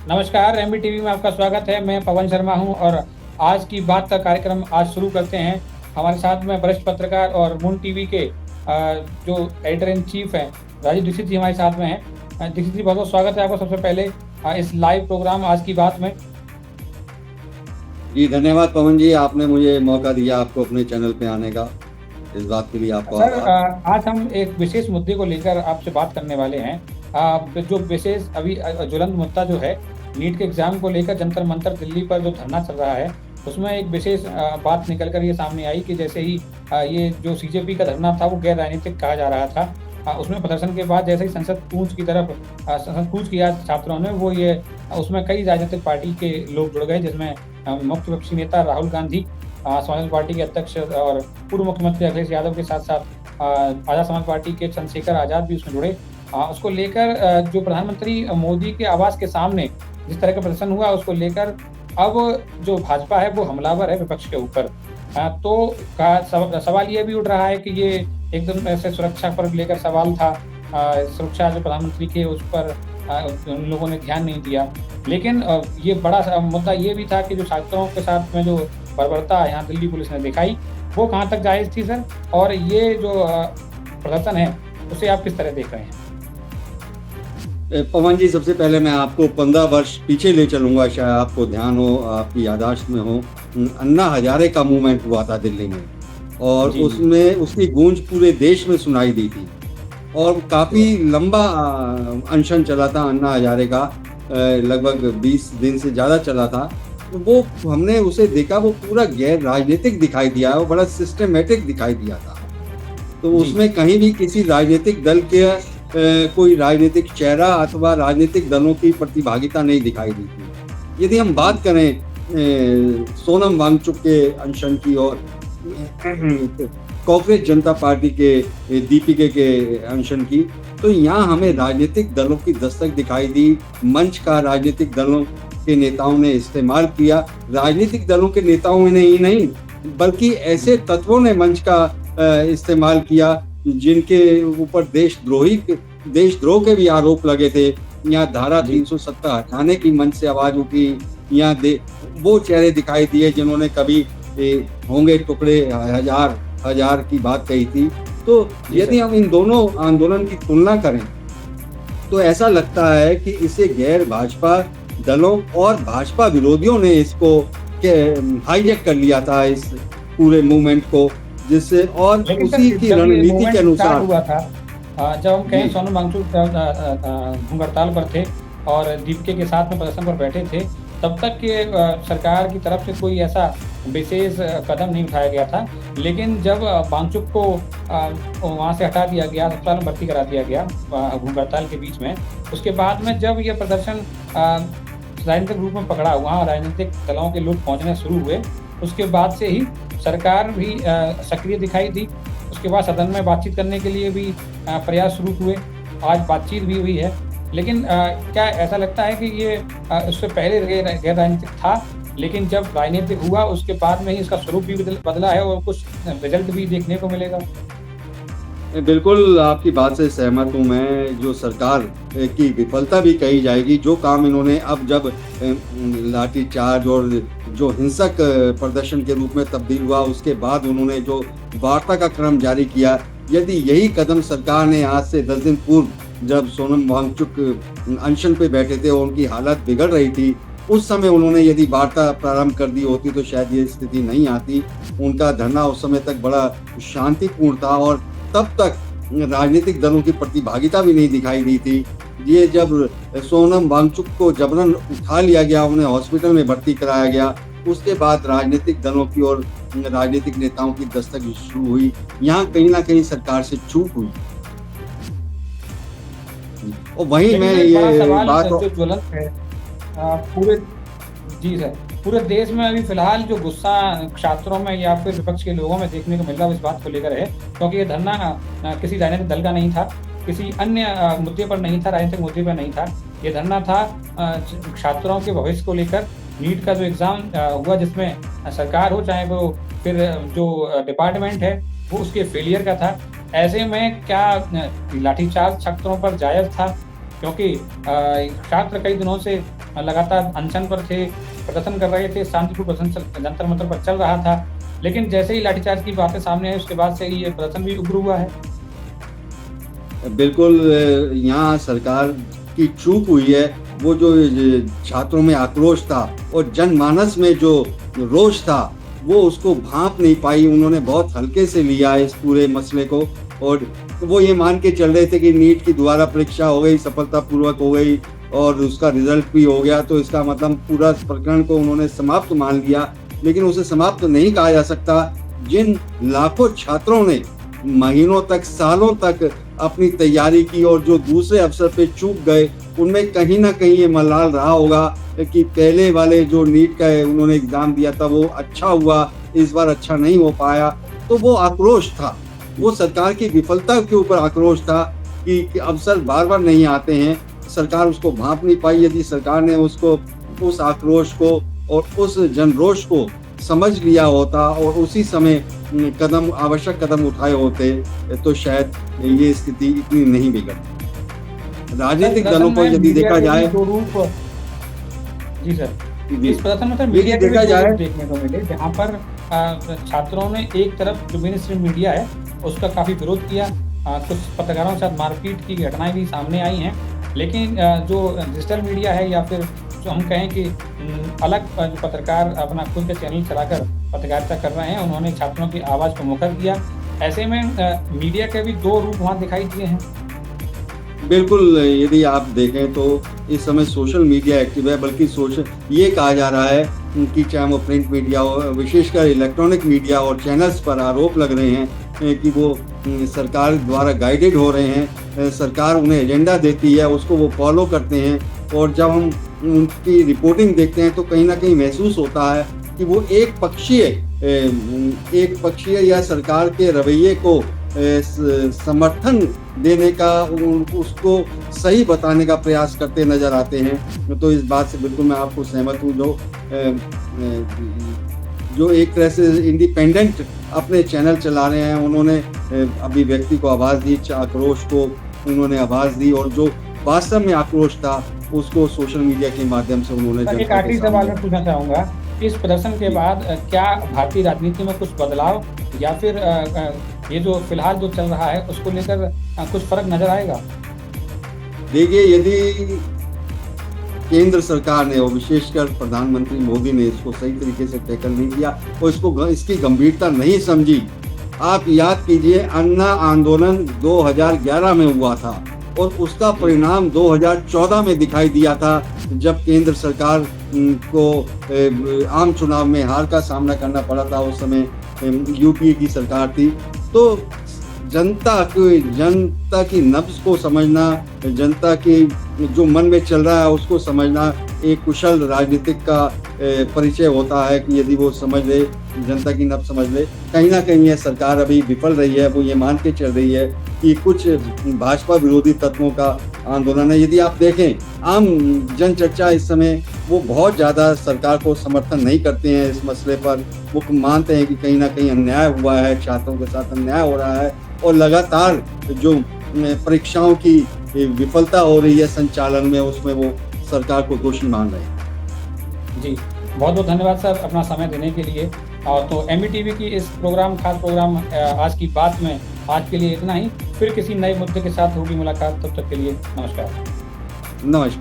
नमस्कार, MB TV में आपका स्वागत है। मैं पवन शर्मा हूँ और आज की बात का कार्यक्रम आज शुरू करते हैं। हमारे साथ में वरिष्ठ पत्रकार और मून टीवी के जो एडिटर इन चीफ हैं, राजीव दीक्षित जी हमारे साथ में हैं। दीक्षित जी, बहुत-बहुत स्वागत है आपका सबसे पहले इस लाइव प्रोग्राम आज की बात में। जी, धन्यवाद पवन जी, आपने मुझे मौका दिया आपको अपने चैनल पे आने का। इस बात के लिए आपको सर, आभार। आज हम एक विशेष मुद्दे को लेकर आपसे बात करने वाले हैं। जो विशेष अभी ज्वलंत मुद्दा जो है, नीट के एग्ज़ाम को लेकर जंतर-मंतर दिल्ली पर जो धरना चल रहा है, उसमें एक विशेष बात निकल कर ये सामने आई कि जैसे ही ये जो सीजेपी का धरना था, वो गैर राजनीतिक कहा जा रहा था। उसमें प्रदर्शन के बाद जैसे ही संसद कूच की तरफ संसद कूच किया छात्रों ने, वो ये उसमें कई राजनीतिक पार्टी के लोग जुड़ गए, जिसमें मुख्य विपक्षी नेता राहुल गांधी, समाजवादी पार्टी के अध्यक्ष और पूर्व मुख्यमंत्री अखिलेश यादव के साथ-साथ आज़ाद समाज पार्टी के चंद्रशेखर आज़ाद भी उसमें जुड़े। उसको लेकर जो प्रधानमंत्री मोदी के आवास के सामने जिस तरह का प्रदर्शन हुआ, उसको लेकर अब जो भाजपा है वो हमलावर है विपक्ष के ऊपर। तो सवाल ये भी उठ रहा है कि ये एकदम ऐसे सुरक्षा पर लेकर सवाल था। सुरक्षा जो प्रधानमंत्री के उस पर उन लोगों ने ध्यान नहीं दिया। लेकिन ये बड़ा मुद्दा ये भी था कि जो छात्रों के साथ में जो बर्बरता यहाँ दिल्ली पुलिस ने दिखाई, वो कहाँ तक जायज़ थी सर? और ये जो प्रदर्शन है, उसे आप किस तरह देख रहे हैं? पवन जी, सबसे पहले मैं आपको 15 वर्ष पीछे ले चलूँगा, शायद आपको ध्यान हो, आपकी याददाश्त में हो। अन्ना हज़ारे का मूवमेंट हुआ था दिल्ली में और जी, जी। उसमें उसकी गूंज पूरे देश में सुनाई दी थी और काफ़ी लंबा अनशन चला था अन्ना हज़ारे का। लगभग 20 दिन से ज़्यादा चला था। तो वो हमने उसे देखा, वो पूरा गैर राजनीतिक दिखाई दिया, वो बड़ा सिस्टमैटिक दिखाई दिया था। तो जी, उसमें कहीं भी किसी राजनीतिक दल के कोई राजनीतिक चेहरा अथवा राजनीतिक दलों की प्रतिभागिता नहीं दिखाई दी थी। यदि हम बात करें सोनम वांगचुक के अनशन की और कांग्रेस जनता पार्टी के दीपिका के अनशन की, तो यहाँ हमें राजनीतिक दलों की दस्तक दिखाई दी। मंच का राजनीतिक दलों के नेताओं ने इस्तेमाल किया। राजनीतिक दलों के नेताओं ने ही नहीं, बल्कि ऐसे तत्वों ने मंच का इस्तेमाल किया जिनके ऊपर देशद्रोह के भी आरोप लगे थे। यहाँ धारा 370 हटाने की मंच से आवाज उठी। यहाँ वो चेहरे दिखाई दिए जिन्होंने कभी होंगे टुकड़े हजार की बात कही थी। तो यदि हम इन दोनों आंदोलन की तुलना करें तो ऐसा लगता है कि इसे गैर भाजपा दलों और भाजपा विरोधियों ने इसको हाईजैक कर लिया था, इस पूरे मूवमेंट को, जिससे और उसी की रणनीति के अनुसार हुआ था। जब हम कहें सोनम वांगचुक भूख हड़ताल पर थे और दीपिका के साथ में प्रदर्शन पर बैठे थे, तब तक के सरकार की तरफ से कोई ऐसा विशेष कदम नहीं उठाया गया था। लेकिन जब वांगचुक को वहाँ से हटा दिया गया, अस्पताल में भर्ती करा दिया गया भूख हड़ताल के बीच में, उसके बाद में जब ये प्रदर्शन राजनीतिक रूप में पकड़ा, वहाँ राजनीतिक दलों के लोग पहुँचने शुरू हुए, उसके बाद से ही सरकार भी सक्रिय दिखाई दी। उसके बाद सदन में बातचीत करने के लिए भी प्रयास शुरू हुए। आज बातचीत भी हुई है। लेकिन क्या ऐसा लगता है कि ये उससे पहले गैर राजनीतिक था, लेकिन जब राजनीतिक हुआ उसके बाद में ही इसका स्वरूप भी बदला है और कुछ रिजल्ट भी देखने को मिलेगा? बिल्कुल आपकी बात से सहमत हूँ मैं। जो सरकार की विफलता भी कही जाएगी, जो काम इन्होंने अब जब लाठीचार्ज और जो हिंसक प्रदर्शन के रूप में तब्दील हुआ, उसके बाद उन्होंने जो वार्ता का क्रम जारी किया, यदि यही कदम सरकार ने आज से 10 दिन पूर्व जब सोनम वांगचुक अनशन पे बैठे थे और उनकी हालत बिगड़ रही थी, उस समय उन्होंने यदि वार्ता प्रारंभ कर दी होती तो शायद ये स्थिति नहीं आती। उनका धरना उस समय तक बड़ा शांतिपूर्ण था और तब तक राजनीतिक दलों की प्रतिभागिता भी नहीं दिखाई दी थी। ये जब सोनम वांगचुक को जबरन उठा लिया गया, उन्हें हॉस्पिटल में भर्ती कराया गया, उसके बाद राजनीतिक दलों की और राजनीतिक नेताओं की दस्तक शुरू हुई। यहाँ कहीं ना कहीं सरकार से चूक हुई। और वहीं मैं ये बात जो ज्वलंत है पूरे जी सर, पूरे देश में अभी फिलहाल जो गुस्सा छात्रों में या फिर विपक्ष के लोगों में देखने को मिल रहा है, इस बात को लेकर है, क्योंकि ये धरना किसी राजनीतिक दल का नहीं था, किसी अन्य मुद्दे पर नहीं था, राजनीतिक मुद्दे पर नहीं था। ये धरना था छात्रों के भविष्य को लेकर। नीट का जो एग्ज़ाम हुआ, जिसमें सरकार हो चाहे वो फिर जो डिपार्टमेंट है, वो उसके फेलियर का था। ऐसे में क्या लाठीचार्ज छात्रों पर जायज़ था? क्योंकि छात्र कई दिनों से लगातार अनशन पर थे, प्रदर्शन कर रहे थे, शांतिपूर्ण प्रदर्शन जंतर मंतर पर चल रहा था। लेकिन जैसे ही लाठीचार्ज की बातें सामने आई, उसके बाद से ये प्रदर्शन भी उग्र हुआ है। बिल्कुल यहाँ सरकार की चूक हुई है। वो जो छात्रों में आक्रोश था और जनमानस में जो रोष था, वो उसको भांप नहीं पाई। उन्होंने बहुत हल्के से लिया है इस पूरे मसले को, और वो ये मान के चल रहे थे कि नीट की दोबारा परीक्षा हो गई, सफलतापूर्वक हो गई और उसका रिजल्ट भी हो गया, तो इसका मतलब पूरा प्रकरण को उन्होंने समाप्त मान लिया। लेकिन उसे समाप्त नहीं कहा जा सकता। जिन लाखों छात्रों ने महीनों तक, सालों तक अपनी तैयारी की और जो दूसरे अवसर पे चूक गए, उनमें कहीं ना कहीं ये मलाल रहा होगा कि पहले वाले जो नीट का उन्होंने एग्जाम दिया था वो अच्छा हुआ, इस बार अच्छा नहीं हो पाया। तो वो आक्रोश था, वो सरकार की विफलता के ऊपर आक्रोश था कि अवसर बार बार नहीं आते हैं, सरकार उसको भांप नहीं पाई। यदि सरकार ने उसको, उस आक्रोश को और उस जनरोष को समझ लिया होता और उसी समय आवश्यक कदम उठाए होते, तो शायद ये स्थिति इतनी नहीं बिगड़ती। राजनीतिक दलों को यदि देखा जाए, जी सर, जी, इस प्रदर्शन में मीडिया के भी दो रूप देखने को मिले, जहाँ पर छात्रों ने एक तरफ जो मेन स्ट्रीम मीडिया है उसका काफी विरोध किया, कुछ पत्रकारों के साथ मारपीट की घटनाएं भी सामने आई हैं। लेकिन जो डिजिटल मीडिया है, या फिर जो हम कहें कि अलग जो पत्रकार अपना खुद के चैनल चलाकर पत्रकारिता कर रहे हैं, उन्होंने छात्रों की आवाज़ को मुखर किया। ऐसे में मीडिया के भी दो रूप वहाँ दिखाई दिए हैं। बिल्कुल, यदि आप देखें तो इस समय सोशल मीडिया एक्टिव है, बल्कि ये कहा जा रहा है कि चाहे वो प्रिंट मीडिया हो, विशेषकर इलेक्ट्रॉनिक मीडिया और चैनल्स पर आरोप लग रहे हैं कि वो सरकार द्वारा गाइडेड हो रहे हैं। सरकार उन्हें एजेंडा देती है, उसको वो फॉलो करते हैं, और जब हम उनकी रिपोर्टिंग देखते हैं तो कहीं ना कहीं महसूस होता है कि वो एक पक्षीय या सरकार के रवैये को समर्थन देने का, उसको सही बताने का प्रयास करते नजर आते हैं। तो इस बात से बिल्कुल मैं आपको सहमत हूँ। जो एक तरह से इंडिपेंडेंट अपने चैनल चला रहे हैं, उन्होंने अभिव्यक्ति को आवाज़ दी, आक्रोश को उन्होंने आवाज़ दी, और जो वास्तव में आक्रोश था उसको सोशल मीडिया के माध्यम से उन्होंने। एक आखिरी सवाल मैं पूछना चाहूँगा, इस प्रदर्शन के बाद क्या भारतीय राजनीति में कुछ बदलाव, या फिर ये जो फिलहाल जो चल रहा है उसको लेकर कुछ फर्क नजर आएगा? देखिए, यदि केंद्र सरकार ने और विशेषकर प्रधानमंत्री मोदी ने इसको सही तरीके से टैकल नहीं किया और इसकी गंभीरता नहीं समझी। आप याद कीजिए, अन्ना आंदोलन 2011 में हुआ था और उसका परिणाम 2014 में दिखाई दिया था, जब केंद्र सरकार को आम चुनाव में हार का सामना करना पड़ा था। उस समय यूपीए की सरकार थी। तो जनता की नब्ज को समझना, जनता की जो मन में चल रहा है उसको समझना एक कुशल राजनीतिक का परिचय होता है, कि यदि वो समझ ले, जनता की नब्ज समझ ले। कहीं ना कहीं ये सरकार अभी विफल रही है, वो ये मान के चल रही है कि कुछ भाजपा विरोधी तत्वों का आंदोलन है। यदि आप देखें, आम जन चर्चा इस समय वो बहुत ज़्यादा सरकार को समर्थन नहीं करते हैं इस मसले पर। वो मानते हैं कि कहीं ना कहीं अन्याय हुआ है, छात्रों के साथ अन्याय हो रहा है, और लगातार जो परीक्षाओं की विफलता हो रही है संचालन में, उसमें वो सरकार को दोषी मान रहे हैं। जी, बहुत बहुत धन्यवाद सर अपना समय देने के लिए। और तो एमईटीवी की इस खास प्रोग्राम आज की बात में आज के लिए इतना ही। फिर किसी नए मुद्दे के साथ होगी मुलाकात, तब तक के लिए नमस्कार। नमस्कार।